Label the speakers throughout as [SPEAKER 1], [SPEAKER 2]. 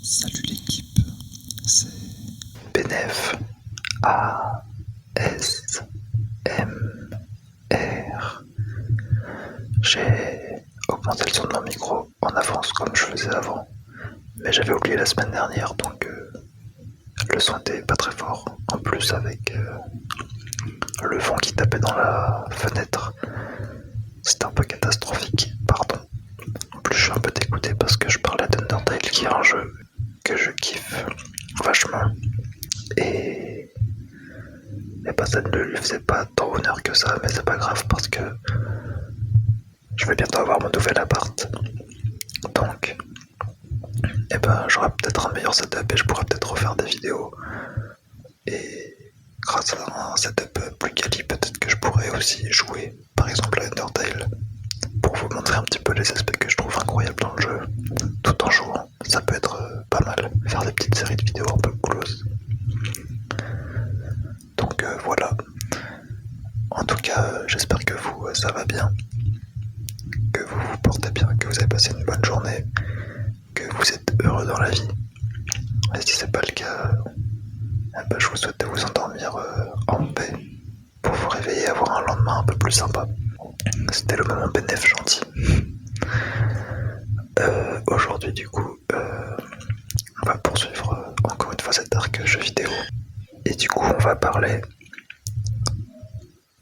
[SPEAKER 1] Salut l'équipe, c'est
[SPEAKER 2] Benef ASMR. J'ai augmenté le son de mon micro en avance comme je faisais avant, mais j'avais oublié la semaine dernière, donc le son était pas très fort. En plus avec le vent qui tapait dans la fenêtre, c'était un peu catastrophique, pardon. En plus je suis un peu dégoûté parce que je parlais d'Undertale qui est un jeu que je kiffe vachement. Et bah ça ne lui faisait pas tant honneur que ça, mais c'est pas grave parce que je vais bientôt avoir mon nouvel appart. Donc, et ben j'aurai peut-être un meilleur setup et je pourrai peut-être refaire des vidéos. Et grâce à un setup plus quali, peut-être que je pourrais aussi jouer par exemple à Undertale pour vous montrer un petit peu les aspects que je trouve incroyables dans le jeu tout en jouant. Ça peut être pas mal, faire des petites séries de vidéos un peu coolosses. Donc voilà. En tout cas, j'espère que vous, ça va bien, que vous vous portez bien, que vous avez passé une bonne journée, que vous êtes heureux dans la vie. Et si c'est pas le cas, ben je vous souhaite de vous endormir en paix pour vous réveiller et avoir un lendemain un peu plus sympa. C'était le moment bénéf gentil. Aujourd'hui du coup, on va poursuivre encore une fois cet arc jeu vidéo. Et du coup on va parler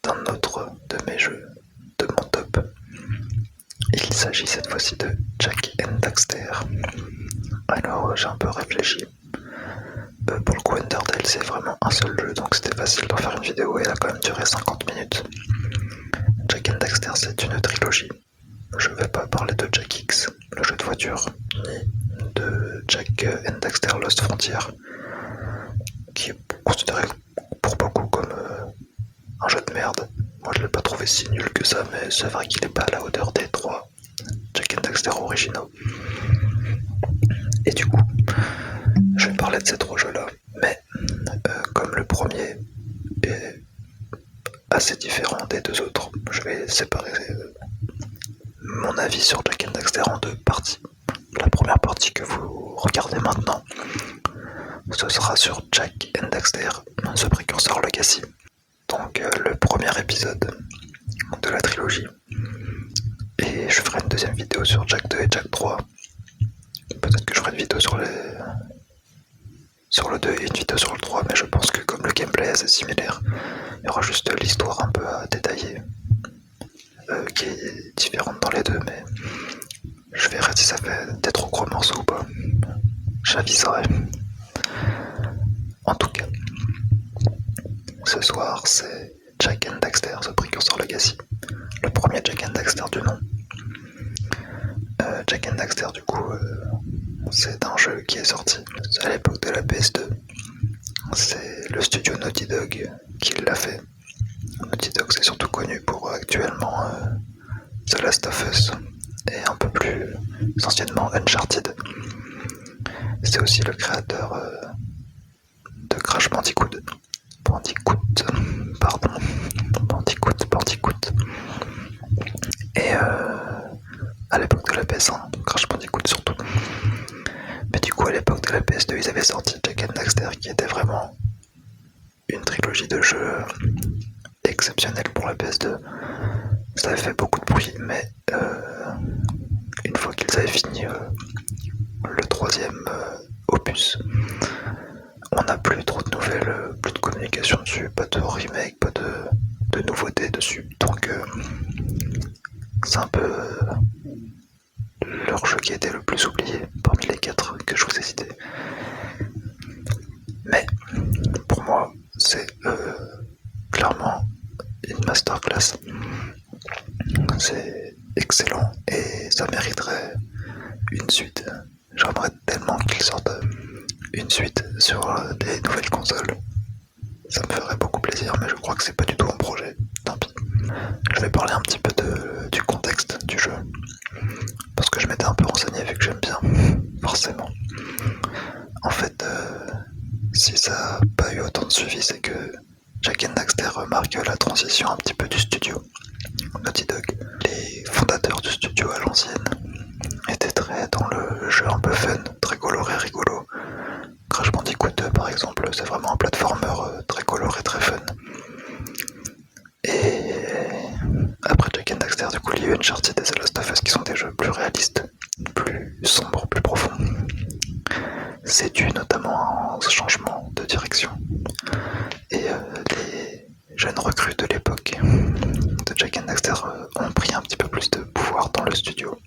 [SPEAKER 2] d'un autre de mes jeux, de mon top. Il s'agit cette fois-ci de Jak and Daxter. Alors j'ai un peu réfléchi. Pour le coup Undertale c'est vraiment un seul jeu, donc c'était facile d'en faire une vidéo et elle a quand même duré 50 minutes. Jak and Daxter c'est une trilogie. Je vais pas parler de Jak X, le jeu de voiture, ni de Jak and Daxter Lost Frontier, qui est considéré pour beaucoup comme un jeu de merde. Moi je l'ai pas trouvé si nul que ça, mais c'est vrai qu'il est pas à la hauteur des trois Jak and Daxter originaux. Et du coup, je vais parler de ces trois jeux là, mais comme le premier est assez différent des deux autres, je vais séparer mon avis sur Jak and Daxter en deux parties. La première partie que vous regardez maintenant, ce sera sur Jak and Daxter, The Precursor Legacy. Donc le premier épisode de la trilogie. Et je ferai une deuxième vidéo sur Jak 2 et Jak 3. Peut-être que je ferai une vidéo sur le 2 et une vidéo sur le 3, mais je pense que comme le gameplay est assez similaire, il y aura juste l'histoire un peu à détailler, qui est différente dans les deux, mais je verrai si ça fait des trop gros morceaux ou pas. J'aviserai. En tout cas, ce soir c'est Jak and Daxter, The Precursor Legacy. Le premier Jak and Daxter du nom. Jak and Daxter du coup, c'est un jeu qui est sorti à l'époque de la PS2. C'est le studio Naughty Dog qui l'a fait. Naughty Dog c'est surtout connu pour actuellement The Last of Us et un peu plus anciennement Uncharted. C'est aussi le créateur de Crash Bandicoot. Bandicoot. Et à l'époque de la PS1, Crash Bandicoot surtout. Mais du coup à l'époque de la PS2 ils avaient sorti Jak and Daxter qui était vraiment une trilogie de jeux exceptionnelle pour la PS2. Ça avait fait beaucoup de bruit, mais une fois qu'ils avaient fini le troisième opus, on n'a plus trop de nouvelles, plus de communication dessus, pas de remake, pas de nouveautés dessus. Donc c'est un peu leur jeu qui a été le plus oublié parmi les 4 que je vous ai cités. Mais pour moi, c'est clairement une masterclass. C'est excellent et ça mériterait une suite. J'aimerais tellement qu'ils sortent une suite sur des nouvelles consoles. Ça me ferait beaucoup plaisir, mais je crois que c'est pas du tout un projet. Tant pis. Je vais parler un petit peu du contexte du jeu. Parce que je m'étais un peu renseigné vu que j'aime bien, forcément. En fait, si ça n'a pas eu autant de suivi, c'est que Jak and Daxter remarque la transition un petit peu du studio Naughty Dog. Les fondateurs du studio à l'ancienne étaient très dans le jeu un peu fun, très coloré, rigolo. c'est vraiment un platformer très coloré, très fun. Et après Jak and Daxter, du coup, il y a eu Uncharted et The Last of Us qui sont des jeux plus réalistes, plus sombres, plus profonds. C'est dû notamment à un changement de direction. Et les jeunes recrues de l'époque de Jak and Daxter ont pris un petit peu plus de pouvoir dans le studio.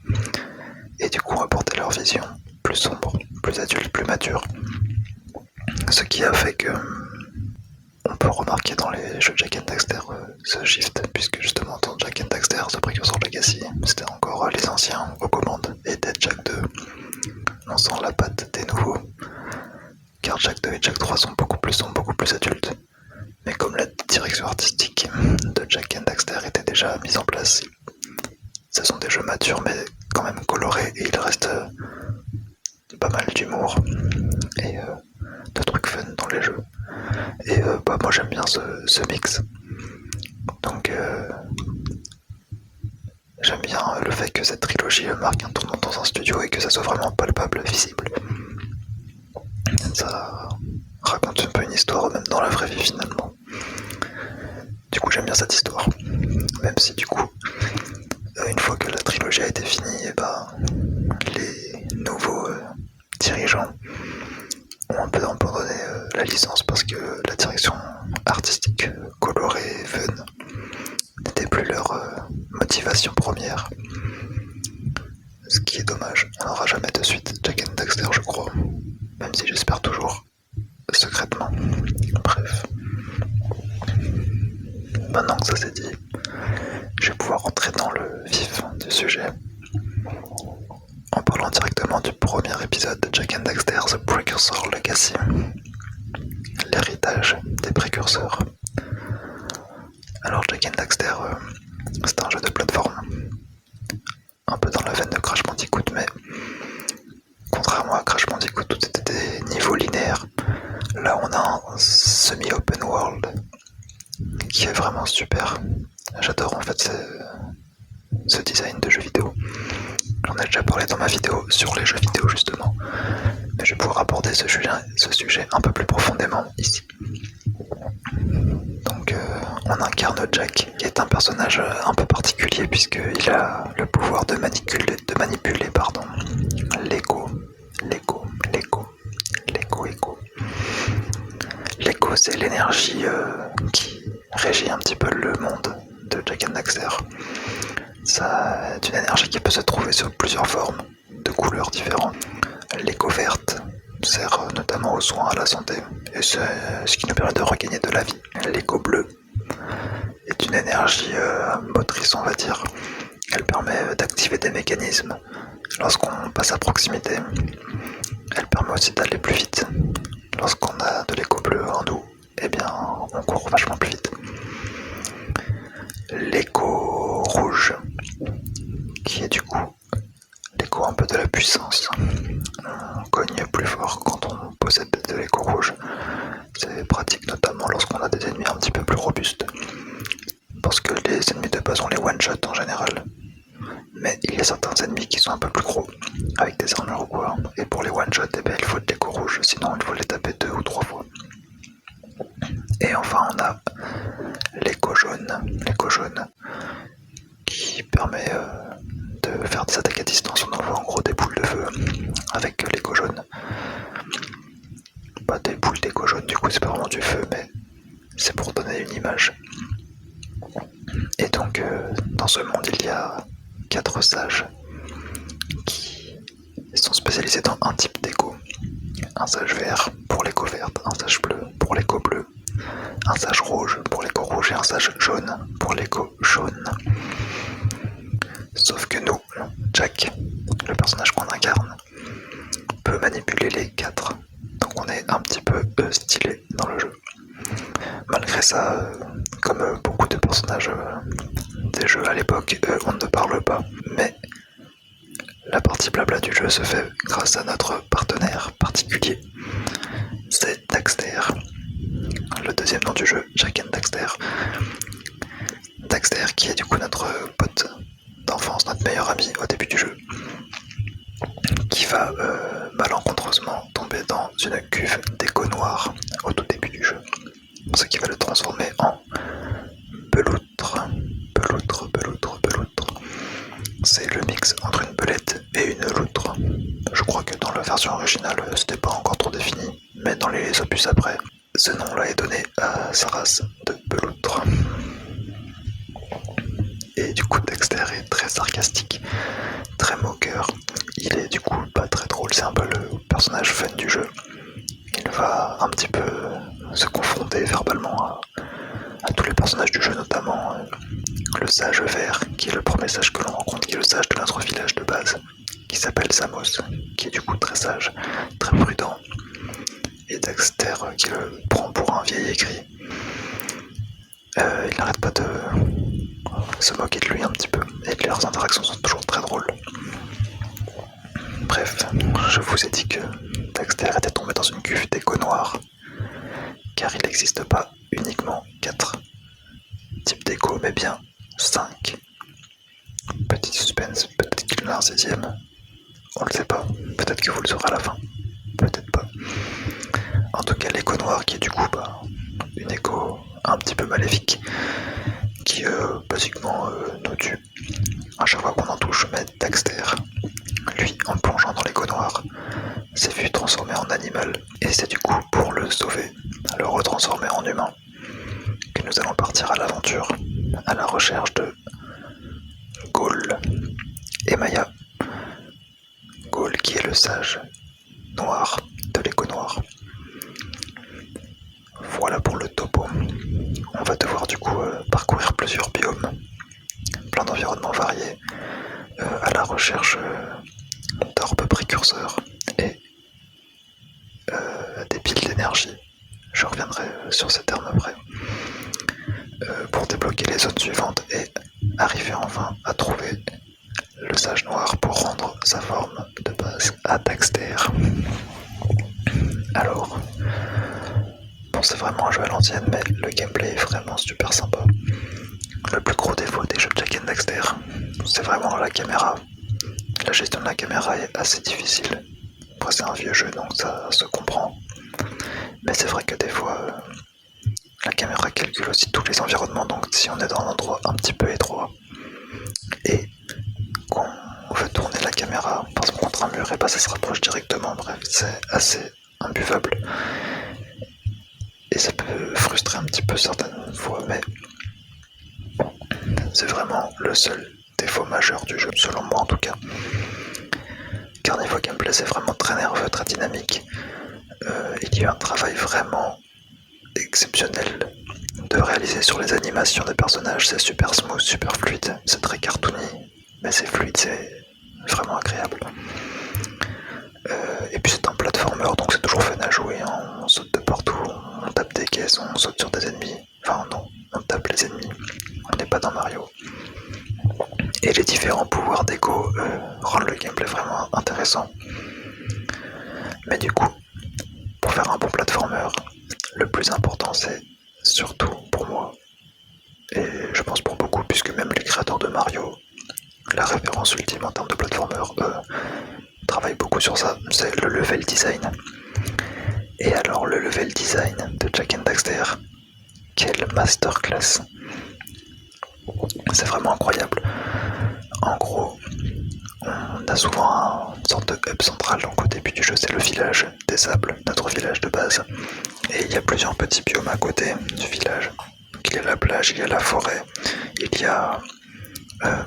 [SPEAKER 2] Et du coup, apporté leur vision plus sombre, plus adulte, plus mature. Ce qui a fait que on peut remarquer dans les jeux de Jak and Daxter ce shift, puisque justement dans Jak and Daxter, The Precursor Legacy, c'était encore les anciens aux commandes, et Dead Jack 2, on sent la patte des nouveaux, car Jack 2 et Jack 3 sont beaucoup plus adultes. Mais comme la direction artistique de Jak and Daxter était déjà mise en place, ce sont des jeux matures mais quand même colorés, et il reste pas mal d'humour et de trucs fun dans les jeux. Et moi j'aime bien ce mix. Donc j'aime bien le fait que cette trilogie marque un tournant dans un studio et que ça soit vraiment palpable, visible. Ça raconte un peu une histoire même dans la vraie vie finalement. Du coup j'aime bien cette histoire. Même si du coup, une fois que la trilogie a été finie, les nouveaux dirigeants ont un peu abandonné la licence parce que la direction artistique colorée et fun n'était plus leur motivation première. Ce qui est dommage, on n'aura jamais de suite Jak and Daxter je crois, même si j'espère toujours secrètement. Bref. Maintenant que ça c'est dit, je vais pouvoir rentrer dans le vif du sujet en parlant directement du premier épisode de Jak and Daxter, The Precursor Legacy, l'héritage des précurseurs. Alors Jak and Daxter, c'est un jeu de plateforme, un peu dans la veine de Crash Bandicoot, mais contrairement à Crash Bandicoot où c'était des niveaux linéaires, là on a un semi-open world qui est vraiment super. J'adore en fait ce design de jeu vidéo. J'en ai déjà parlé dans ma vidéo sur les jeux vidéo justement, mais je vais pouvoir aborder ce sujet un peu plus profondément ici. Donc on incarne Jack, qui est un personnage un peu particulier puisqu'il a le pouvoir de manipuler l'ego. L'ego, c'est l'énergie qui régit un petit peu le monde de Jak and Daxter. Ça est une énergie qui peut se trouver sous plusieurs formes, de couleurs différentes. L'écho verte sert notamment aux soins, à la santé, et c'est ce qui nous permet de regagner de la vie. L'écho bleu est une énergie motrice, on va dire. Elle permet d'activer des mécanismes lorsqu'on passe à proximité. Elle permet aussi d'aller plus vite. Lorsqu'on a de l'écho bleu en nous, eh bien, on court vachement plus vite. L'écho rouge, qui est du coup l'écho un peu de la puissance. On cogne plus fort quand on possède de l'écho rouge. C'est pratique notamment lorsqu'on a des ennemis un petit peu plus robustes. Parce que les ennemis de base, on les one-shot en général. Mais il y a certains ennemis qui sont un peu plus gros, avec des armures ou quoi. Et pour les one-shot, il faut de l'écho rouge, sinon il faut les taper 2 ou 3 fois. Et enfin, on a l'écho jaune qui permet de faire des attaques à distance. On envoie en gros des boules de feu avec l'écho jaune. Pas des boules d'écho jaune, du coup c'est pas vraiment du feu, mais c'est pour donner une image. Et donc dans ce monde il y a 4 sages qui sont spécialisés dans un type d'écho. Un sage vert pour l'écho verte, un sage bleu pour l'écho bleu, un sage rouge pour l'écho rouge et un sage jaune pour l'écho jaune. Sauf que nous, Jack, le personnage qu'on incarne, peut manipuler les 4. Donc on est un petit peu stylé dans le jeu. Malgré ça, comme beaucoup de personnages des jeux à l'époque, on ne parle pas. Mais la partie blabla du jeu se fait grâce à notre partenaire particulier. C'est Daxter. Le deuxième nom du jeu, Jak and Daxter. Daxter qui est du coup notre pote d'enfance, notre meilleur ami au début du jeu, qui va malencontreusement tomber dans une cuve d'écho noir au tout version originale, c'était pas encore trop défini, mais dans les opus après, ce nom-là est donné à sa race de peloutre. Et du coup, Dexter est très sarcastique, très moqueur. Il est du coup pas très drôle, c'est un peu le personnage fun du jeu. Il va un petit peu se confronter verbalement à tous les personnages du jeu, notamment le sage vert, qui est le premier sage que l'on rencontre, qui est le sage de notre village de base, qui s'appelle Samos, qui est du coup très sage, très prudent. Et Dexter qui le prend pour un vieil aigri. Il n'arrête pas de se moquer de lui un petit peu, et leurs interactions sont toujours très drôles. Bref, je vous ai dit que Dexter était tombé dans une cuve d'écho noir, car il n'existe pas uniquement 4 types d'écho, mais bien 5. Petit suspense, peut-être qu'il y en a un 6ème, on le sait pas, peut-être que vous le saurez à la fin, peut-être pas. En tout cas, l'écho noir qui est du coup une écho un petit peu maléfique, qui basiquement nous tue à chaque fois qu'on en touche, mais Dexter, lui, en plongeant dans l'écho noir, s'est vu transformer en animal, et c'est du coup pour le sauver, le retransformer en humain, que nous allons partir à l'aventure, à la recherche de Gaul et Maya. Gaul qui est le sage noir de l'écho noir. Voilà pour le topo. On va devoir du coup parcourir plusieurs biomes, plein d'environnements variés, à la recherche d'orbes précurseurs et des piles d'énergie. Je reviendrai sur ces termes après. Pour débloquer les zones suivantes et arriver enfin à trouver le sage noir pour rendre sa forme de base à Dexter. Alors, bon, c'est vraiment un jeu à l'ancienne, mais le gameplay est vraiment super sympa. Le plus gros défaut des jeux de Jak and Daxter, c'est vraiment la caméra. La gestion de la caméra est assez difficile. Après, c'est un vieux jeu, donc ça se comprend. Mais c'est vrai que des fois, la caméra calcule aussi tous les environnements, donc si on est dans un endroit un petit peu étroit et qu'on veut tourner la caméra, par exemple contre un mur, et ça se rapproche directement, bref, c'est assez imbuvable. Et ça peut frustrer un petit peu certaines fois, mais c'est vraiment le seul défaut majeur du jeu, selon moi en tout cas. Car niveau gameplay, c'est vraiment très nerveux, très dynamique. Il y a un travail vraiment exceptionnel de réaliser sur les animations des personnages. C'est super smooth, super fluide, c'est très cartoony, mais c'est fluide, c'est vraiment agréable. Et puis c'est un platformer, donc c'est toujours fun à jouer, hein. On saute de partout, on tape des caisses, on saute sur des ennemis. Enfin non, on tape les ennemis, on n'est pas dans Mario. Et les différents pouvoirs d'écho rendent le gameplay vraiment intéressant. Mais du coup, pour faire un bon platformer, le plus important c'est surtout pour moi, et je pense pour beaucoup, puisque même les créateurs de Mario, la référence ultime en termes de platformer, travaillent beaucoup sur ça, c'est le level design. Et alors le level design de Jak and Daxter, quelle masterclass! C'est vraiment incroyable. En gros, on a souvent une sorte de hub central, donc au début du jeu c'est le village des sables, notre village de base. Et il y a plusieurs petits biomes à côté du village. Donc, il y a la plage, il y a la forêt, il y a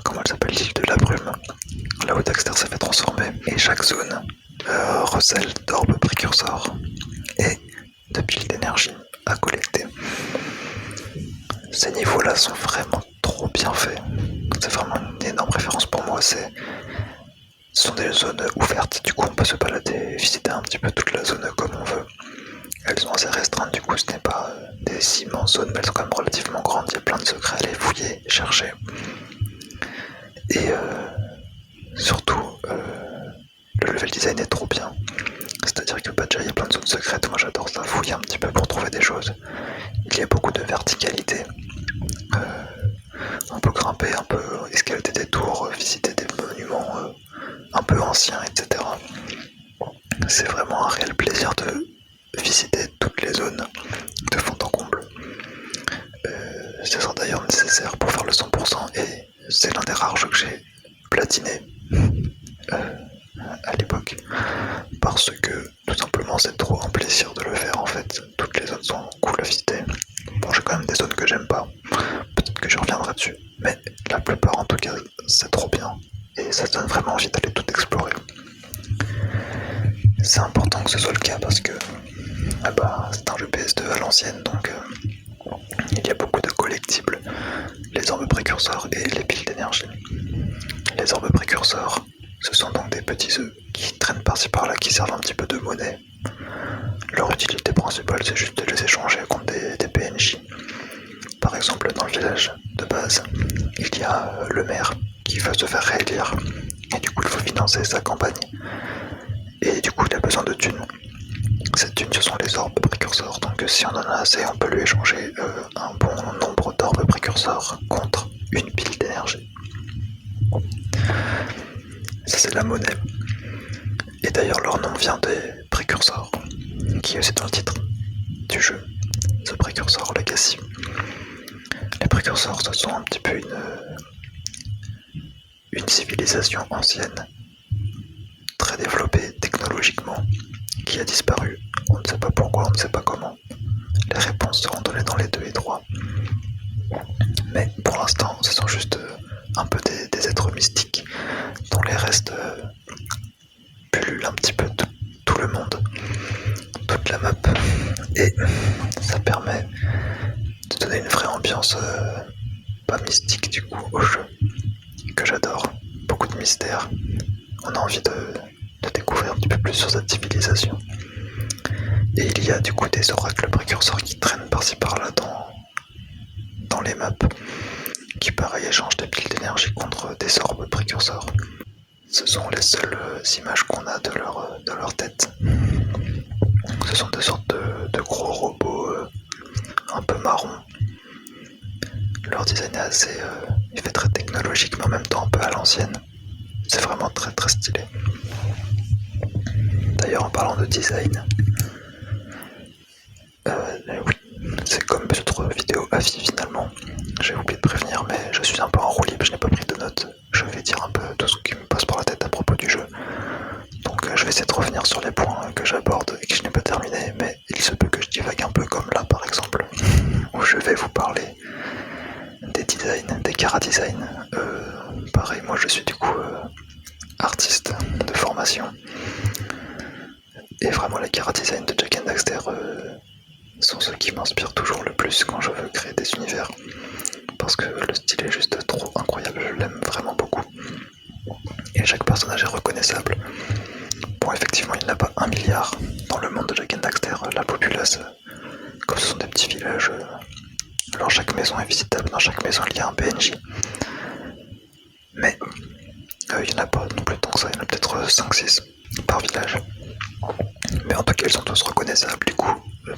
[SPEAKER 2] comment elle s'appelle, l'île de la brume, là où Daxter s'est fait transformer. Et chaque zone recèle d'orbes précurseurs et de piles d'énergie à collecter. Ces niveaux-là sont vraiment trop bien faits. C'est vraiment une énorme référence pour moi. Ce sont des zones ouvertes, du coup on peut se balader, visiter un petit peu toute la zone comme on veut. Elles sont assez restreintes, du coup ce n'est pas des immenses zones, mais elles sont quand même relativement grandes. Il y a plein de secrets à aller fouiller, chercher. Et surtout, le level design est trop bien. C'est-à-dire que déjà il y a plein de zones secrètes, moi j'adore ça, fouiller un petit peu pour trouver des choses. Il y a beaucoup de verticalité. On peut grimper, un peu escalader des tours, visiter des monuments un peu anciens, etc. C'est vraiment un réel plaisir de visiter toutes les zones de fond en comble. Ce sera d'ailleurs nécessaire pour faire le 100% et c'est l'un des rares jeux que j'ai platiné à l'époque, parce parce que tout simplement c'est trop un plaisir de le faire en fait. Toutes les zones sont cool à visiter. Bon, j'ai quand même des zones que j'aime pas, peut-être que je reviendrai dessus, mais la plupart en tout cas c'est trop bien et ça donne vraiment envie d'aller tout explorer. C'est important que ce soit le cas parce que c'est un jeu PS2 à l'ancienne, donc il y a beaucoup de collectibles, les orbes précurseurs et les piles d'énergie. Les orbes précurseurs, ce sont donc des petits œufs qui traînent par-ci par-là, qui servent un petit peu de monnaie. Leur utilité principale, c'est juste de les échanger contre des PNJ. Par exemple, dans le village de base, il y a le maire qui veut se faire réélire, et du coup il faut financer sa campagne. Et du coup il a besoin de thunes. Cette thune, ce sont les orbes précurseurs, donc si on en a assez, on peut lui échanger un bon nombre d'orbes précurseurs contre une pile d'énergie. Ça c'est la monnaie. Et d'ailleurs leur nom vient des précurseurs, qui est aussi dans le titre du jeu, The Precursor Legacy. Les précurseurs, ce sont un petit peu une civilisation ancienne, très développée technologiquement, qui a disparu. On ne sait pas pourquoi, on ne sait pas comment. Les réponses seront données dans les 2 et 3. Mais pour l'instant, ce sont juste un peu des êtres mystiques dont les restes pullulent un petit peu tout le monde, toute la map. Et ça permet de donner une vraie ambiance pas mystique du coup au jeu, que j'adore. Beaucoup de mystère. On a envie de découvrir un petit peu plus sur cette civilisation. Et il y a du coup des oracles précurseurs qui traînent par-ci par-là dans les maps, qui pareil échangent des piles d'énergie contre des orbes précurseurs. Ce sont les seules images qu'on a de leur tête. Ce sont des sortes de gros robots un peu marrons. Leur design est assez il fait très technologique mais en même temps un peu à l'ancienne. C'est vraiment très très stylé. D'ailleurs en parlant de design, oui, c'est comme d'autres vidéos avis finalement. J'ai oublié de prévenir mais je suis un peu en roue libre, je n'ai pas pris de notes. Je vais dire un peu tout ce qui me passe par la tête à propos du jeu. Donc je vais essayer de revenir sur les points que j'aborde et que je n'ai pas terminé, mais il se peut que je divague un peu comme là par exemple, où je vais vous parler des designs, des chara-design. Pareil, moi je suis du coup artiste de formation. Et vraiment les chara-design de Jak and Daxter sont ceux qui m'inspirent toujours le plus quand je veux créer des univers. Parce que le style est juste trop incroyable, je l'aime vraiment beaucoup. Et chaque personnage est reconnaissable. Bon, effectivement, il n'y en a pas 1 milliard dans le monde de Jak and Daxter. La populace, comme ce sont des petits villages, alors chaque maison est visitable, dans chaque maison il y a un PNJ. Mais il n'y en a pas non plus tant que ça, il y en a peut-être 5-6 par village. Mais en tout cas, ils sont tous reconnaissables, du coup,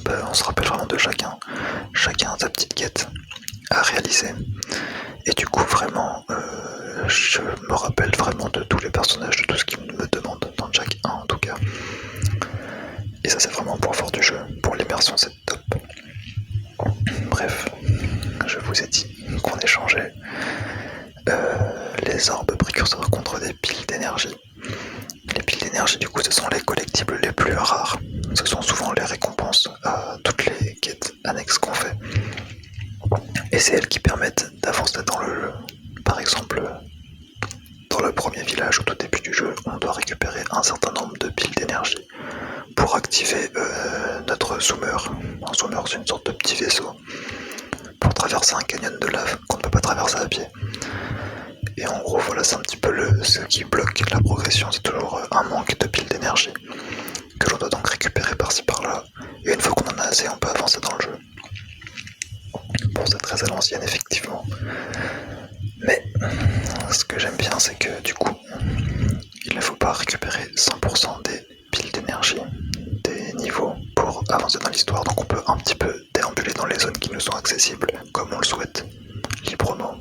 [SPEAKER 2] on se rappelle vraiment de chacun. Chacun a sa petite quête à réaliser. Et du coup, vraiment, je me rappelle vraiment de tous les personnages, de tout ce qu'ils me demandent, dans Jak 1 en tout cas. Et ça, c'est vraiment un point fort du jeu. Pour l'immersion, c'est top. Bref, je vous ai dit qu'on échangeait les orbes précurseurs contre des piles d'énergie. Les piles d'énergie, du coup, ce sont les collectibles les plus rares. Ce sont souvent les récompenses à toutes les quêtes annexes qu'on fait. Et c'est elles qui permettent d'avancer dans le jeu. Par exemple, dans le premier village au tout début du jeu, on doit récupérer un certain nombre de piles d'énergie pour activer notre zoomer. Un zoomer, c'est une sorte de petit vaisseau pour traverser un canyon de lave qu'on ne peut pas traverser à pied. Et en gros, voilà, c'est un petit peu ce qui bloque la progression, c'est toujours un manque de piles d'énergie que l'on doit donc récupérer par-ci par-là. Et une fois qu'on en a assez, on peut avancer dans le jeu. Bon, c'est très à l'ancienne, effectivement. Mais ce que j'aime bien, c'est que du coup, il ne faut pas récupérer 100% des piles d'énergie des niveaux pour avancer dans l'histoire. Donc on peut un petit peu déambuler dans les zones qui nous sont accessibles, comme on le souhaite, librement.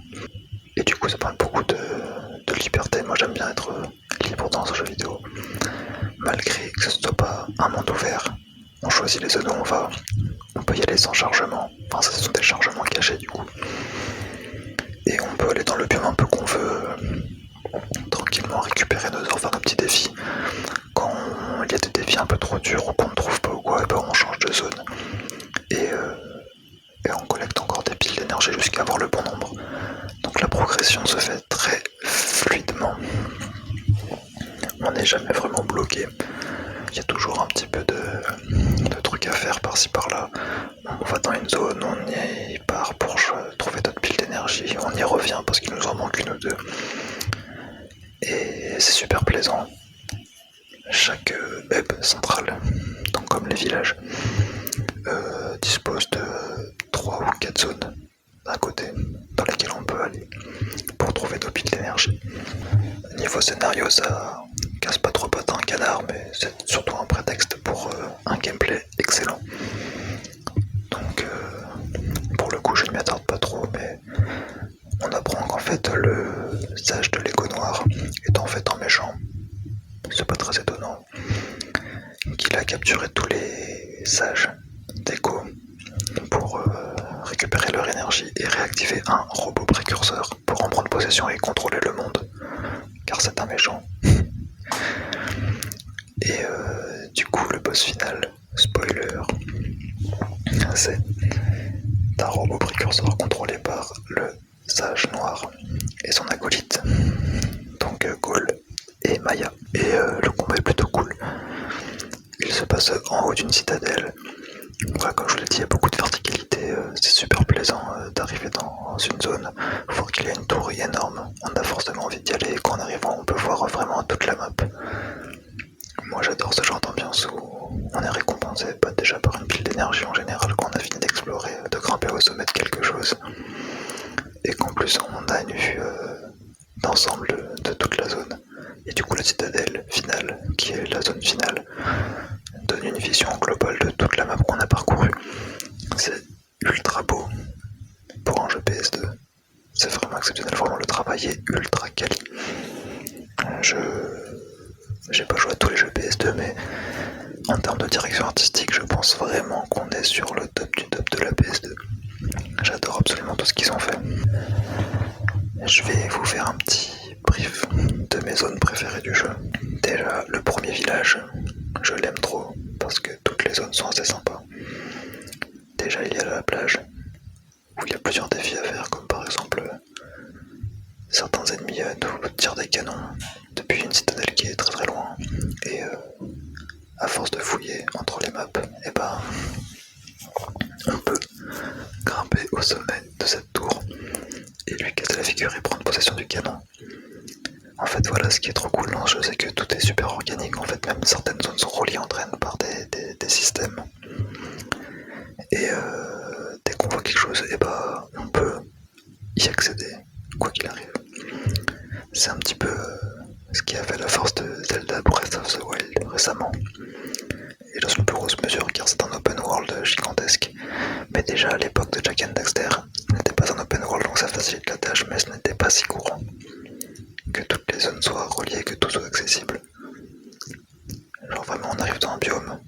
[SPEAKER 2] Et du coup, ça prend beaucoup de liberté. Moi, j'aime bien être libre dans ce jeu vidéo. Malgré que ce ne soit pas un monde ouvert, on choisit les zones où on va. On peut y aller sans chargement. Enfin, ce sont des chargements cachés du coup. Et on peut aller dans le biome un peu qu'on veut, tranquillement récupérer nos ors, faire nos petits défis. Quand il y a des défis devient un peu trop dur ou qu'on ne trouve pas ou quoi, et ben on change de zone. Et on collecte encore des piles d'énergie jusqu'à avoir le bon nombre. Donc la progression se fait très fluidement. On n'est jamais vraiment bloqué. Il y a toujours un petit peu de trucs à faire par-ci par-là. On va dans une zone, on y part pour trouver d'autres piles d'énergie, on y revient parce qu'il nous en manque une ou deux. Et c'est super plaisant. Chaque hub central, donc comme les villages, dispose de 3 ou 4 zones d'un côté dans lesquelles on peut aller pour trouver nos piles d'énergie. Niveau scénario, ça casse pas trop patin un canard, mais c'est surtout un prétexte pour un gameplay excellent. Donc pour le coup je ne m'y attarde pas trop, mais on apprend qu'en fait le sage de l'écho noir est en fait un méchant. C'est pas très étonnant. Qu'il a capturé tous les sages d'écho pour récupérer leur énergie et réactiver un robot précurseur pour en prendre possession et contrôler le monde. Car c'est un méchant. Et du coup le boss final, spoiler, c'est un robot précurseur contrôlé par le sage noir et son acolyte, donc Ghaul et Maya. Et le combat est plutôt cool. Il se passe en haut d'une citadelle. Voilà, comme je vous l'ai dit, il y a beaucoup de verticalité, c'est super plaisant d'arriver dans une zone, voir qu'il y a une tour énorme, on a forcément envie d'y aller et qu'en arrivant on peut voir vraiment toute la map. Moi j'adore ce genre d'ambiance où on est récompensé déjà par une pile d'énergie en général quand on a fini d'explorer, de grimper au sommet de quelque chose, et qu'en plus on a une vue d'ensemble de toute la zone. Et du coup la citadelle finale, qui est la zone finale, donne une vision globale de toute la map qu'on a parcourue. C'est ultra beau pour un jeu PS2. C'est vraiment exceptionnel, vraiment le travail est ultra quali. J'ai pas joué à tous les jeux PS2, mais en termes de direction artistique, je pense vraiment qu'on est sur le top du top de la PS2. J'adore absolument tout ce qu'ils ont fait. Je vais vous faire un petit brief de mes zones préférées du jeu. Déjà, le premier village, je l'aime trop parce que toutes les zones sont assez sympas. Déjà, il y a la plage où il y a plusieurs défis à faire, comme par exemple certains ennemis nous tirent des canons depuis une citadelle qui est très très loin. Et à force de fouiller entre les maps, et ben, on peut grimper au sommet de cette tour et lui casser la figure et prendre possession du canon. En fait, voilà, ce qui est trop cool dans ce jeu, c'est que tout est super organique. En fait, même certaines zones sont reliées entre elles par des systèmes. Et dès qu'on voit quelque chose, et bah, on peut y accéder, quoi qu'il arrive. C'est un petit peu ce qui a fait la force de Zelda Breath of the Wild récemment. Et dans une plus grosse mesure, car c'est un open world gigantesque. Mais déjà à l'époque de Jak and Daxter, ce n'était pas un open world, donc ça facilite la tâche, mais ce n'était pas si courant. Que toutes les zones soient reliées, que tout soit accessible. Genre vraiment on arrive dans un biome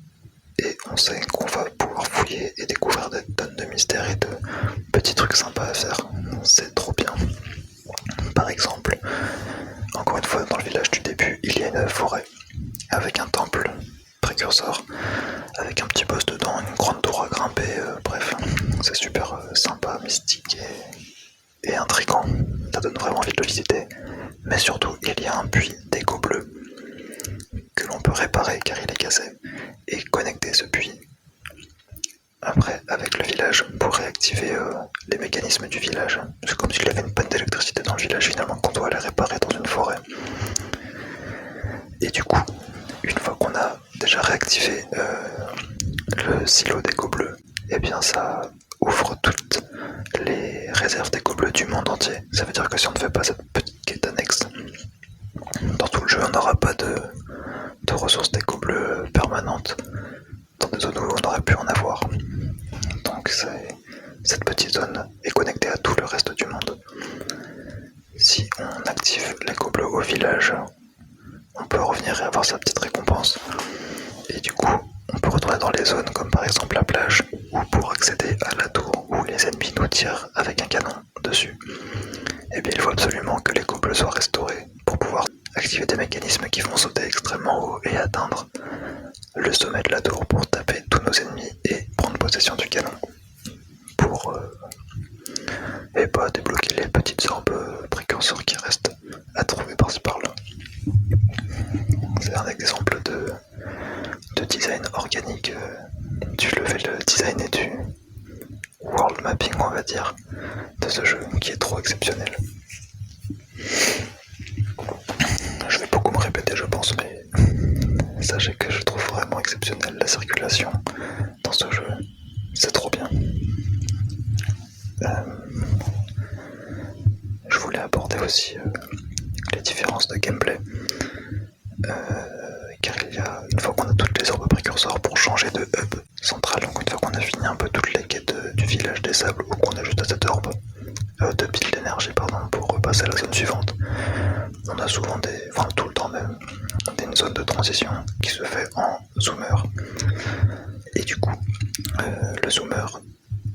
[SPEAKER 2] et on sait qu'on va pouvoir fouiller et découvrir des tonnes de mystères et de petits trucs sympas à faire. C'est trop bien. Par exemple, encore une fois dans le village du début, il y a une forêt avec un temple précurseur, avec un petit boss dedans, une grande tour à grimper, bref, c'est super sympa, mystique et intriguant. Ça donne vraiment envie de le visiter. Mais surtout, il y a un puits d'écho bleu que l'on peut réparer car il est cassé et connecter ce puits après avec le village pour réactiver les mécanismes du village. C'est comme s'il y avait une panne d'électricité dans le village finalement qu'on doit aller réparer dans une forêt. Et du coup, une fois qu'on a déjà réactivé le silo d'écho bleu, et bien ça ouvre toutes les réserves d'écho bleu du monde entier. Ça veut dire que si on ne fait pas cette petite quête annexe, dans tout le jeu on n'aura pas de ressources d'écho bleu permanentes dans des zones où on aurait pu en avoir. Donc cette petite zone est connectée à tout le reste du monde. Si on active l'écho bleu au village, on peut revenir et avoir sa petite récompense. Et du coup, on peut retourner dans les zones comme par exemple la plage, ou pour accéder à la tour où les ennemis nous tirent avec un canon dessus. Et bien il faut absolument que l'écho bleu soit restauré pour pouvoir activer des mécanismes qui vont sauter extrêmement haut et atteindre le sommet de la tour pour taper tous nos ennemis et prendre possession du canon pour et pas débloquer les petites orbes précurseurs qui restent à trouver par-ci par-là. C'est un exemple de design organique, du level design et du world mapping, on va dire, de ce jeu qui est trop exceptionnel. Je vais beaucoup me répéter, je pense, mais sachez que je trouve vraiment exceptionnel la circulation dans ce jeu. C'est trop bien. Je voulais aborder aussi les différences de gameplay. Car il y a, une fois qu'on a toutes les orbes précurseurs pour changer de hub central, donc une fois qu'on a fini un peu toutes les quêtes du village des sables ou qu'on a juste cette orbe de pile d'énergie pour repasser à la zone suivante, on a souvent tout le temps même, une zone de transition qui se fait en zoomer. Et du coup, le zoomer,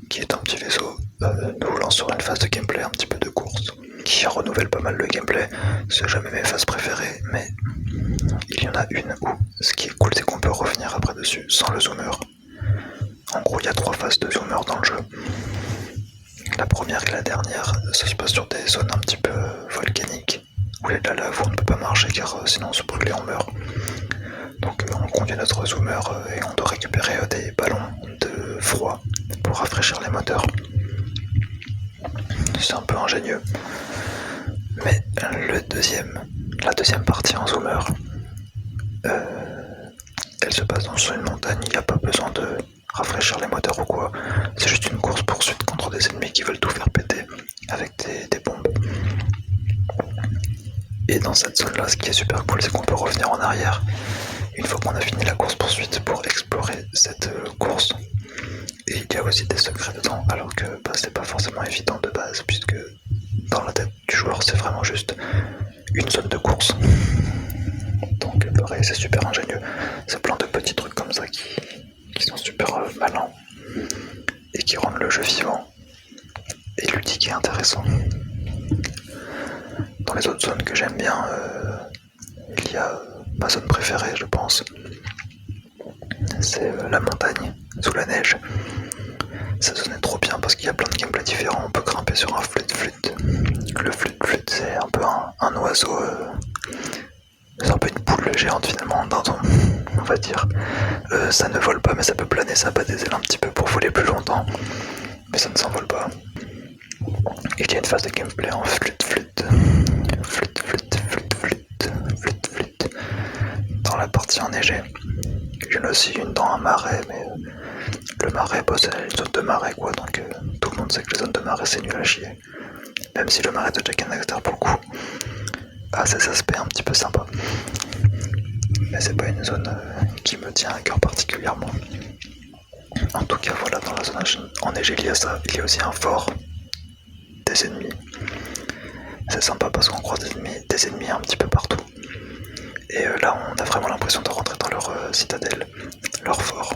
[SPEAKER 2] qui est un petit vaisseau, nous lance sur une phase de gameplay un petit peu de course, qui renouvelle pas mal le gameplay. C'est jamais mes phases préférées, mais il y en a une où ce qui est cool, c'est qu'on peut revenir après dessus sans le zoomer. En gros, il y a 3 phases de zoomer dans le jeu. La première et la dernière, ça se passe sur des zones un petit peu volcaniques, où il y a de la lave, où on ne peut pas marcher car sinon on se brûle et on meurt. Donc on conduit notre zoomer et on doit récupérer des ballons de froid pour rafraîchir les moteurs. C'est un peu ingénieux. Mais la deuxième partie en zoomer, elle se passe dans une montagne, il n'y a pas besoin de rafraîchir les moteurs ou quoi. C'est juste une course poursuite contre des ennemis qui veulent tout faire péter avec des bombes. Et dans cette zone là, ce qui est super cool, c'est qu'on peut revenir en arrière une fois qu'on a fini la course poursuite pour explorer cette course. Et il y a aussi des secrets dedans, alors que c'est pas forcément évident de base, puisque dans la tête du joueur c'est vraiment juste une zone de course. Donc pareil, c'est super ingénieux. C'est plein de petits trucs comme ça qui sont super malins et qui rendent le jeu vivant et ludique et intéressant. Dans les autres zones que j'aime bien, il y a ma zone préférée, je pense. C'est la montagne sous la neige. Cette zone est trop bien parce qu'il y a plein de gameplays différents. On peut grimper sur un flûte. Le flûte, c'est un peu un oiseau. C'est un peu une poule géante finalement, un dindon, on va dire. Ça ne vole pas, mais ça peut planer, ça bat des ailes un petit peu pour voler plus longtemps. Mais ça ne s'envole pas. Et il y a une phase de gameplay en flûte. Dans la partie enneigée. Il y en a aussi une dans un marais, mais le marais, c'est une zone de marais quoi, donc tout le monde sait que les zones de marais c'est nul à chier. Même si le marais de Jak and Daxter pour le coup a ses aspects un petit peu sympas. Mais c'est pas une zone qui me tient à cœur particulièrement. En tout cas voilà, dans la zone enneigée il y a ça, il y a aussi un fort, des ennemis. C'est sympa parce qu'on croise des ennemis un petit peu partout. Et là on a vraiment l'impression de rentrer dans leur citadelle, leur fort.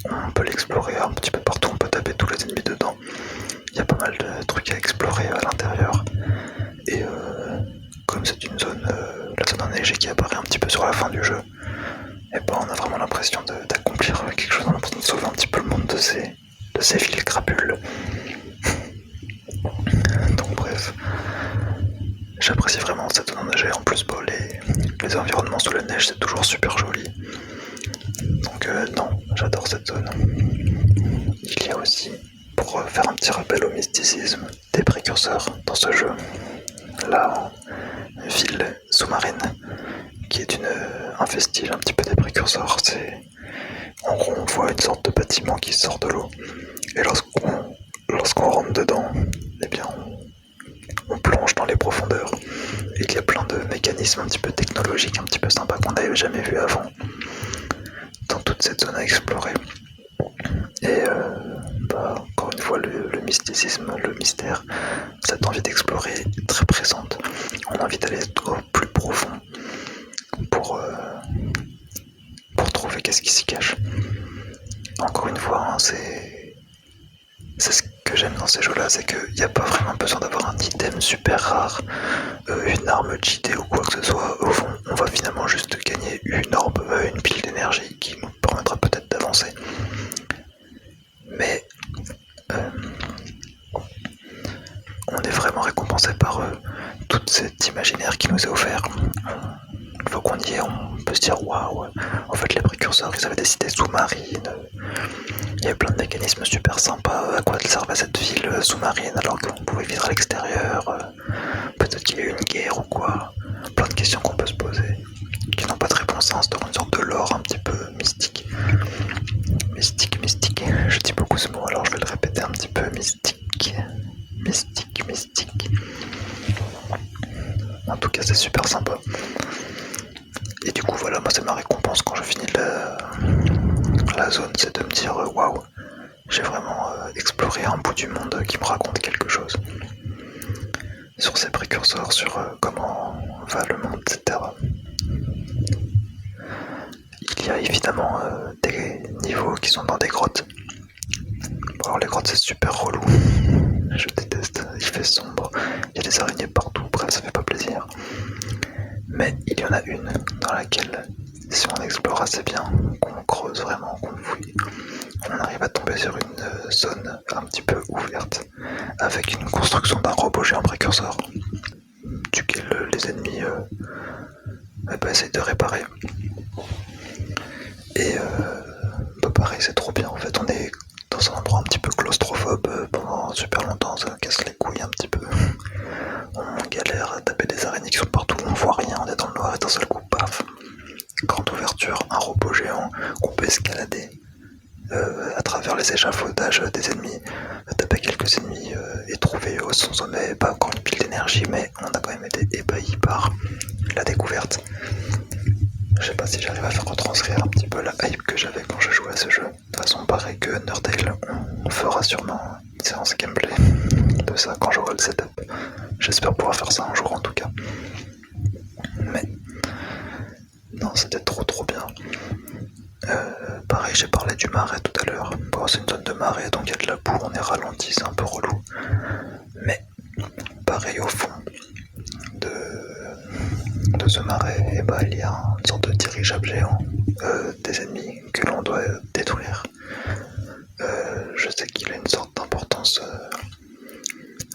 [SPEAKER 2] On peut l'explorer un petit peu partout, on peut taper tous les ennemis dedans. Il y a pas mal de trucs à explorer à l'intérieur. Et comme c'est une zone, la zone enneigée qui apparaît un petit peu sur la fin du jeu, et ben on a vraiment l'impression d'accomplir quelque chose, on a l'impression de sauver un petit peu le monde de ces villes crapules. Donc bref, j'apprécie vraiment cette zone enneigée. En plus, les environnements sous la neige, c'est toujours super joli. Donc non, j'adore cette zone. Il y a aussi, pour faire un petit rappel au mysticisme, des précurseurs dans ce jeu. La ville sous-marine, qui est un vestige un petit peu des précurseurs. En gros, on voit une sorte de bâtiment qui sort de l'eau. Et lorsqu'on rentre dedans, eh bien on plonge dans les profondeurs. Et il y a plein de mécanismes un petit peu technologiques, un petit peu sympas qu'on n'avait jamais vu avant dans toute cette zone à explorer. Et encore une fois, le mysticisme, le mystère, cette envie d'explorer est très présente. On a envie d'aller au plus profond pour trouver qu'est-ce qui s'y cache. Encore une fois, c'est ce que j'aime dans ces jeux-là, c'est qu'il n'y a pas vraiment besoin d'avoir un item super rare, une arme cheatée ou quoi que ce soit. Au fond, on va finalement juste gagner une pile d'énergie qui nous permettra peut-être d'avancer. Mais on est vraiment récompensé par tout cet imaginaire qui nous est offert. Une fois qu'on y est, on peut se dire waouh, en fait les précurseurs ils avaient des cités sous-marines, il y avait plein de mécanismes super sympas, à quoi servait cette ville sous-marine alors qu'on pouvait vivre à l'extérieur, peut-être qu'il y a eu une guerre ou quoi, plein de questions qu'on peut se poser, qui n'ont pas de réponse, ça instaure une sorte de lore un petit peu mystique. Mystique, je dis beaucoup ce mot alors je vais le répéter un petit peu, mystique. En tout cas c'est super sympa. Et du coup voilà, moi c'est ma récompense quand je finis la zone, c'est de me dire waouh, j'ai vraiment exploré un bout du monde qui me raconte quelque chose. Sur ses précurseurs, sur comment va le monde, etc. Il y a évidemment des niveaux qui sont dans des grottes. Bon, alors les grottes c'est super relou, je déteste, il fait sombre, il y a des araignées partout, bref ça fait pas plaisir. Mais il y en a une dans laquelle, si on explore assez bien, qu'on creuse vraiment, qu'on fouille, on arrive à tomber sur une zone un petit peu ouverte, avec une construction d'un robot géant précurseur, duquel les ennemis essayent de réparer. Et pareil, c'est trop bien en fait, on est dans un endroit un petit peu claustrophobe pendant super longtemps, ça casse les couilles un petit peu. On galère à taper des araignées qui sont partout, on voit rien, on est dans le noir et d'un seul coup, paf, grande ouverture, un robot géant qu'on peut escalader à travers les échafaudages des ennemis, taper quelques ennemis et trouver au son sommet pas encore une pile d'énergie, mais on a quand même été ébahi par la découverte. Je sais pas si j'arrive à faire retranscrire un petit peu la hype que j'avais quand je jouais à ce jeu. De toute façon, pareil que Undertale, on fera sûrement une séance gameplay de ça quand j'aurai le setup. J'espère pouvoir faire ça un jour en tout cas. Mais non, c'était trop bien. Pareil, j'ai parlé du marais tout à l'heure. Bon, c'est une zone de marais, donc il y a de la boue, on est ralenti, c'est un peu relou. Mais pareil, au fond de ce marais, et il y a une sorte de dirigeable géant, des ennemis que l'on doit détruire. Je sais qu'il a une sorte d'importance,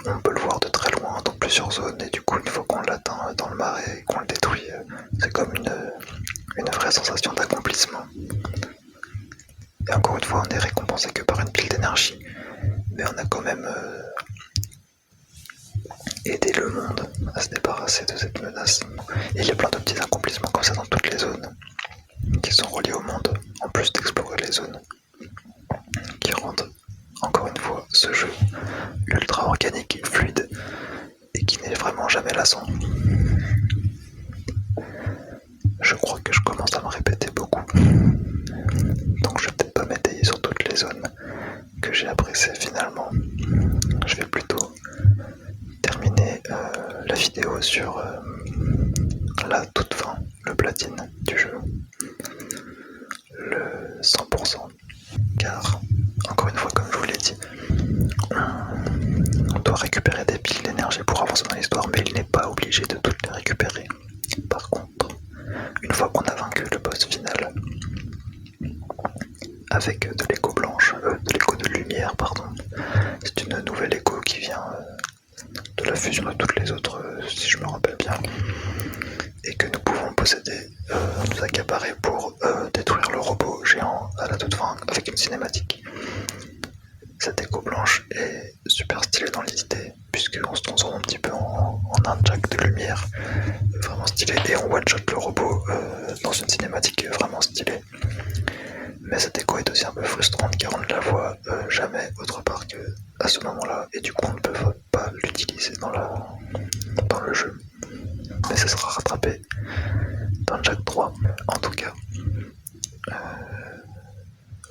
[SPEAKER 2] on peut le voir de très loin dans plusieurs zones, et du coup une fois qu'on l'atteint dans le marais et qu'on le détruit, c'est comme une vraie sensation d'accomplissement. Et encore une fois, on est récompensé que par une pile d'énergie, mais on a quand même aidé le monde à se débarrasser de cette menace. Et il y a plein de petits accomplissements comme ça dans toutes les zones qui sont reliés au monde, en plus d'explorer les zones, qui rendent encore une fois ce jeu ultra organique, fluide, et qui n'est vraiment jamais lassant. Je crois que je commence à me répéter beaucoup, donc je vais peut-être pas m'étayer sur toutes les zones que j'ai appréciées finalement. Je vais plutôt terminer la vidéo sur la toute fin, le platine du jeu, le 100%, car encore une fois comme je vous l'ai dit, on doit récupérer des piles d'énergie pour avancer dans l'histoire, mais il n'est pas obligé de toutes les récupérer. Par contre, une fois qu'on a vaincu le boss final, avec de l'écho blanche, de l'écho de lumière, pardon, c'est une nouvelle écho qui vient de la fusion de toutes les autres, si je me rappelle bien, et que nous pouvons posséder, nous accaparer pour détruire le robot géant à la toute fin avec une cinématique. Cette écho blanche est super stylée dans l'idée, puisqu'on se transforme un petit peu en un jack de lumière, vraiment stylé, et on one-shot le robot dans une cinématique vraiment stylée. Mais cette écho est aussi un peu frustrante car on ne la voit jamais autre part qu'à ce moment-là, et du coup on ne peut pas l'utiliser dans le jeu. Mais ça sera rattrapé dans Jack 3 en tout cas.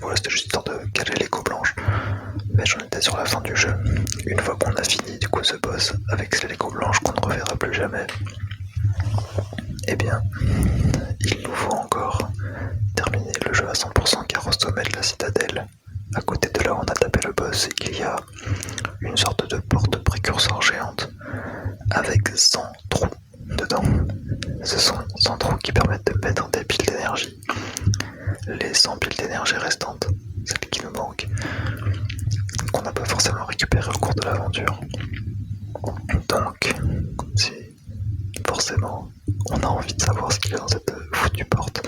[SPEAKER 2] Voilà, c'était juste histoire de caler l'écho blanche. Mais j'en étais sur la fin du jeu. Une fois qu'on a fini du coup ce boss avec l'écho blanche qu'on ne reverra plus jamais, eh bien il nous faut encore terminer le jeu à 100% car au sommet de la citadelle, à côté de là où on a tapé le boss, c'est qu'il y a une sorte de porte précurseur géante avec 100 trous dedans. Ce sont 100 trous qui permettent de mettre des piles d'énergie. Les 100 piles d'énergie restantes, celles qui nous manquent, qu'on n'a pas forcément récupérées au cours de l'aventure. Donc, si forcément on a envie de savoir ce qu'il y a dans cette foutue porte,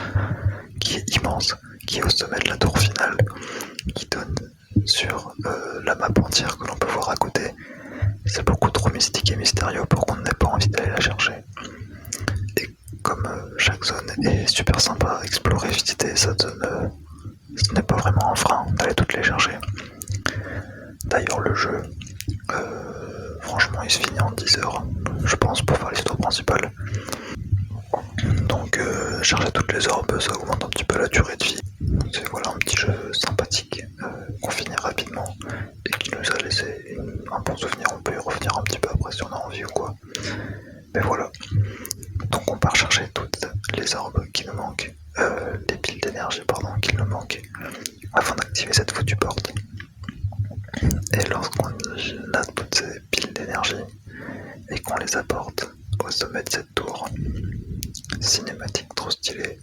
[SPEAKER 2] qui est immense, qui est au sommet de la tour finale, qui donne sur la map entière que l'on peut voir à côté, c'est beaucoup trop mystique et mystérieux pour qu'on n'ait pas envie d'aller la chercher. Et comme chaque zone est super sympa à explorer, visiter, ce n'est pas vraiment un frein d'aller toutes les chercher. D'ailleurs le jeu, franchement il se finit en 10 heures, je pense, pour faire l'histoire principale. Donc chercher toutes les orbes, ça augmente un petit peu la durée de vie. C'est voilà un petit jeu sympathique qu'on finit rapidement et qui nous a laissé un bon souvenir. On peut y revenir un petit peu après si on a envie ou quoi. Mais voilà. Donc on part chercher toutes les orbes qui nous manquent, les piles d'énergie pardon qui nous manquent, afin d'activer cette foutue porte. Et lorsqu'on a toutes ces piles d'énergie et qu'on les apporte au sommet de cette tour, cinématique trop stylée,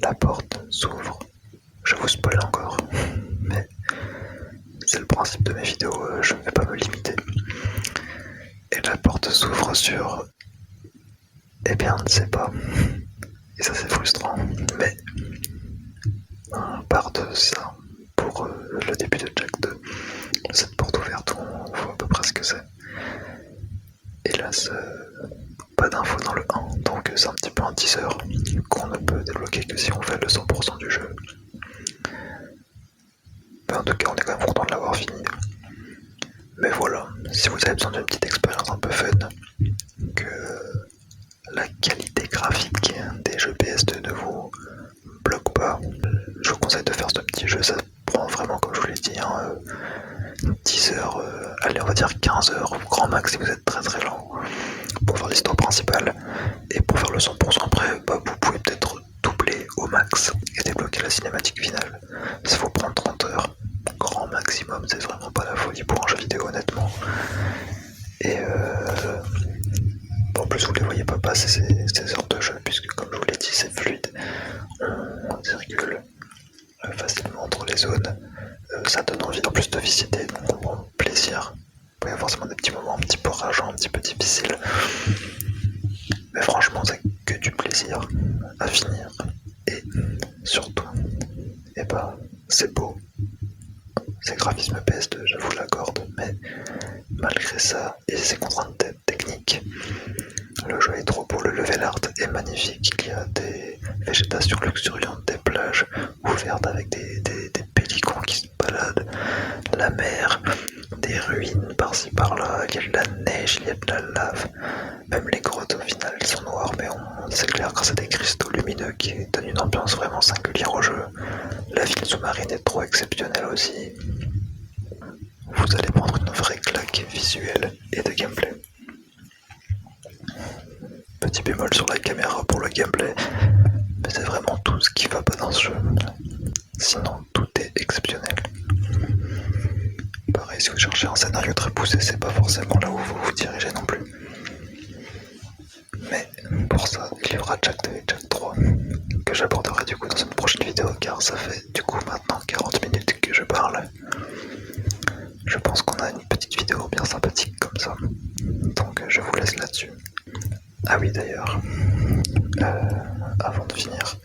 [SPEAKER 2] la porte s'ouvre. Je vous spoil encore, mais c'est le principe de mes vidéos, je ne vais pas me limiter. Et la porte s'ouvre sur... Eh bien, on ne sait pas. Et ça c'est frustrant, mais on part de ça pour le début de Jack 2. Cette porte ouverte où on voit à peu près ce que c'est. Hélas, pas d'infos dans le 1, donc c'est un petit peu un teaser qu'on ne peut débloquer que si on fait le 100% du jeu. Mais en tout cas, on est quand même content de l'avoir fini. Mais voilà, si vous avez besoin d'une petite expérience un peu fun, que la qualité graphique des jeux PS2 ne vous bloque pas, je vous conseille de faire ce petit jeu. Ça prend vraiment, comme je vous l'ai dit, 10 heures, allez on va dire 15 heures, grand max si vous êtes très très lent, pour faire l'histoire principale. Et pour faire le 100% après, vous pouvez peut-être doubler au max et débloquer la cinématique finale. Ça faut prendre 30 heures, grand maximum, c'est vraiment pas la folie pour un jeu vidéo honnêtement. Et en plus vous les voyez pas passer ces sortes de jeux, puisque comme je vous l'ai dit c'est fluide, on circule facilement entre les zones, ça donne envie en plus de visiter, donc on prend plaisir. Il y a forcément des petits moments un petit peu rageants, un petit peu difficiles, mais franchement c'est que du plaisir à finir. Et surtout, c'est beau, c'est graphisme PS2, je vous l'accorde, mais malgré ça et ses contraintes techniques, le jeu est trop beau, le level art est magnifique, il y a des végétations luxuriantes, des plages ouvertes avec des pélicans qui se baladent, la mer, des ruines par-ci par-là, il y a de la neige, il y a de la lave, même les grottes au final elles sont noires mais on s'éclaire grâce à des cristaux lumineux qui donnent une ambiance vraiment singulière au jeu. La ville sous-marine est trop exceptionnelle aussi. Vous allez prendre une vraie claque visuelle et de gameplay. Petit bémol sur la caméra pour le gameplay, mais c'est vraiment tout ce qui va pas dans ce jeu. Sinon, tout est exceptionnel. Pareil, si vous cherchez un scénario très poussé, c'est pas forcément là où vous vous dirigez non plus. Mais pour ça, il y aura Jack 2 et Jack 3 que j'aborderai du coup dans une prochaine vidéo, car ça fait du coup maintenant 40 minutes que je parle. Je pense qu'on a une petite vidéo bien sympathique comme ça, donc je vous laisse là-dessus. Ah oui d'ailleurs, avant de finir,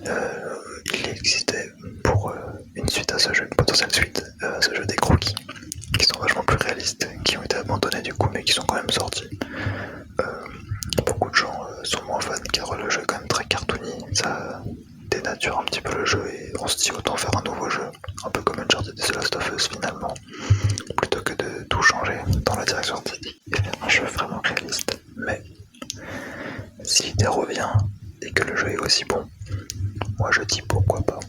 [SPEAKER 2] il existait pour une suite à ce jeu, une potentielle suite à ce jeu, des croquis qui sont vachement plus réalistes, qui ont été abandonnés du coup mais qui sont quand même sortis. Beaucoup de gens sont moins fans car le jeu est quand même très cartoony, ça dénature un petit peu le jeu et on se dit autant faire un nouveau jeu, un peu comme Uncharted et The Last of Us finalement, plutôt que de tout changer dans la direction artistique et faire un jeu vraiment réaliste. Mais si l'idée revient et que le jeu est aussi bon, moi je dis pourquoi pas.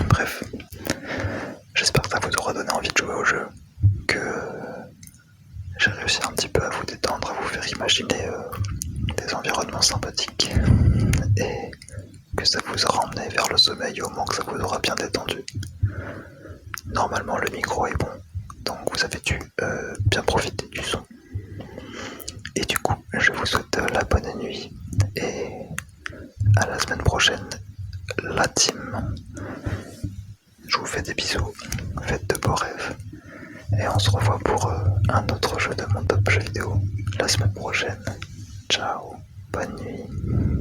[SPEAKER 2] Bref, j'espère que ça vous aura donné envie de jouer au jeu, que j'ai réussi un petit peu à vous détendre, à vous faire imaginer des environnements sympathiques et que ça vous aura emmené vers le sommeil au moins que ça vous aura bien détendu. normalement le micro est bon, donc vous avez dû bien profiter du son. Et du coup, je vous souhaite la bonne nuit et à la semaine prochaine, la team. Je vous fais des bisous, faites de beaux rêves et on se revoit pour un autre jeu de mon top jeu vidéo la semaine prochaine. Ciao, bonne nuit.